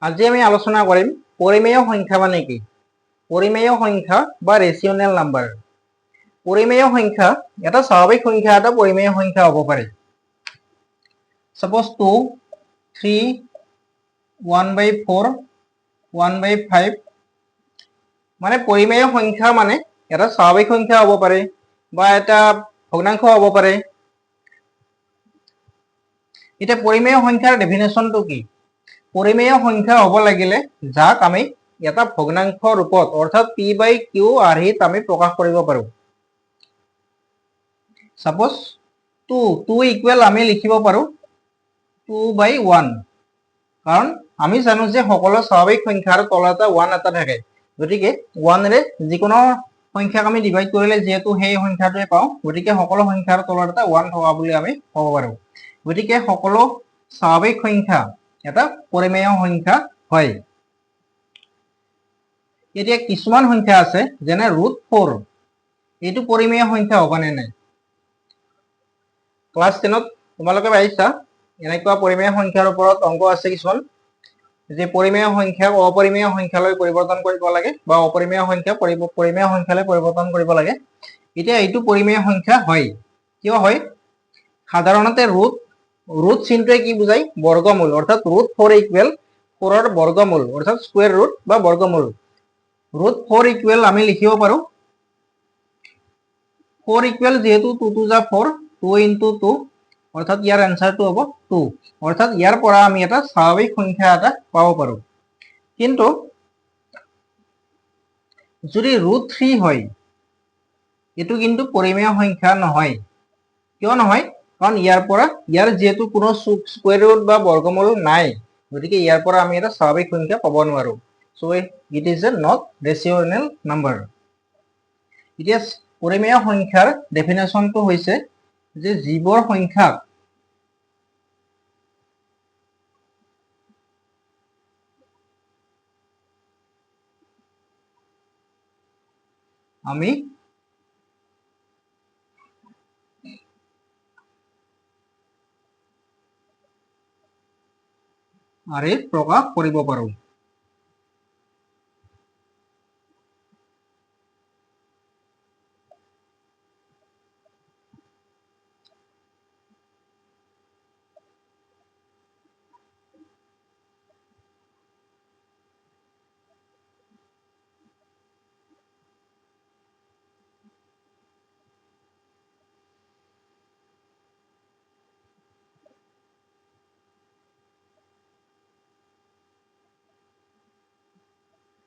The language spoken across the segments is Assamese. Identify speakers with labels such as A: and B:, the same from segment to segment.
A: আজি আমি আলোচনা কৰিম পৰিমেয় সংখ্যা মানে কি। পৰিমেয় সংখ্যা বা ৰেচিঅনেল নাম্বাৰ। পৰিমেয় সংখ্যা এটা স্বাভাৱিক সংখ্যা এটা পৰিমেয় সংখ্যা হ'ব পাৰে। সাপোজ 2, 3, 1/4, 1/5 মানে পৰিমেয় সংখ্যা মানে এটা স্বাভাৱিক সংখ্যা হ'ব পাৰে বা এটা ভগ্নাংশ হ'ব পাৰে। এতিয়া পৰিমেয় সংখ্যাৰ ডেফিনেশ্যনটো কি? পৰিমেয় সংখ্যা হ'ব লাগিলে যাক আমি এটা ভগ্নাংশ ৰূপত অৰ্থাৎ p/q আৰ্হিত আমি প্ৰকাশ কৰিব পাৰো। সাপোজ 2 ইকুৱেল আমি লিখিব পাৰো 2/1, কাৰণ আমি জানো যে সকলো স্বাভাৱিক সংখ্যাৰ তলতে 1 এটা থাকে, গতিকে 1 ৰে যিকোনো সংখ্যাক আমি ডিভাইড কৰিলে যেহেতু সেই সংখ্যাটোৱে পাওঁ, গতিকে সকলো সংখ্যাৰ তলত এটা 1 থকা বুলি আমি ক'ব পাৰো। গতিকে সকলো স্বাভাৱিক সংখ্যা এটা পৰিমেয় সংখ্যা হয়। এতিয়া কিছুমান সংখ্যা আছে যেনে √4, এইটো পৰিমেয় সংখ্যা হ'বনে নাই? ক্লাছ 10ত তোমালোকে পাইছা এনেকুৱা পৰিমেয় সংখ্যাৰ ওপৰত অংক আছে কিছুমান, যে পৰিমেয় সংখ্যাক অপৰিমেয় সংখ্যালৈ পৰিৱৰ্তন কৰিব লাগে বা অপৰিমেয় সংখ্যা পৰিমেয় সংখ্যালৈ পৰিৱৰ্তন কৰিব লাগে। এতিয়া এইটো পৰিমেয় সংখ্যা হয়। কিয় হয়? সাধাৰণতে ৰুট চিনটোৱে কি বুজায়? বৰ্গমূল, অৰ্থাৎ √4 ইকুৱেল 4ৰ বৰ্গমূল অৰ্থাৎ স্কুৱেৰ ৰুট বা বৰ্গমূল। √4 ইকুৱেল আমি লিখিব পাৰো 4 ইকুৱেল যেহেতু 2 2 যা 4, 2 into 2 অৰ্থাৎ ইয়াৰ এনসাৰটো হ'ব 2, অৰ্থাৎ ইয়াৰ পৰা আমি এটা স্বাভাৱিক সংখ্যা এটা পাব পাৰো। কিন্তু যদি √3 হয়, এইটো কিন্তু পৰিমেয় সংখ্যা নহয়। কিয় নহয়? কাৰণ ইয়াৰ যেহেতু কোনো স্কুৱেৰ ৰুট বা বৰ্গমূল নাই, গতিকে ইয়াৰ পৰা আমি এটা স্বাভাৱিক সংখ্যা পাব নোৱাৰো। So it is a not rational number. এতিয়া পৰিমেয় সংখ্যাৰ ডেফিনেশ্যনটো হৈছে যে যিবোৰ সংখ্যাক আমি আৰ্হিত প্ৰকাশ কৰিব পাৰো।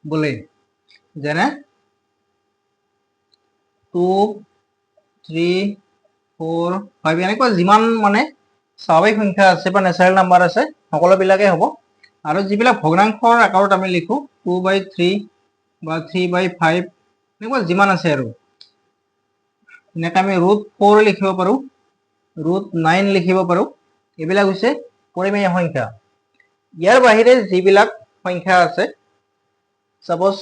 A: বলে যেনে 2, 3, 4, 5 এনেকুৱা যিমান মানে স্বাভাৱিক সংখ্যা আছে বা নেচাৰেল নাম্বাৰ আছে সকলোবিলাকে হ'ব। আৰু যিবিলাক ভগ্নাংশৰ আকাৰত আমি লিখো 2/3 বা 3/5 এনেকুৱা যিমান আছে আৰু এনেকৈ আমি √4 লিখিব পাৰো, √9 লিখিব পাৰো। এইবিলাক হৈছে পৰিমেয় সংখ্যা। ইয়াৰ বাহিৰে যিবিলাক সংখ্যা আছে, সাপোজ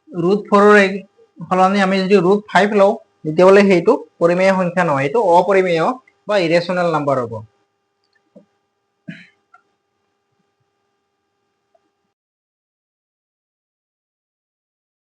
A: √4ৰ সলনি আমি যদি √5 লওঁ, তেতিয়াহ'লে সেইটো পৰিমেয় সংখ্যা নহয়, এইটো অপৰিমেয় বা ইৰেচনেল নাম্বাৰ হ'ব।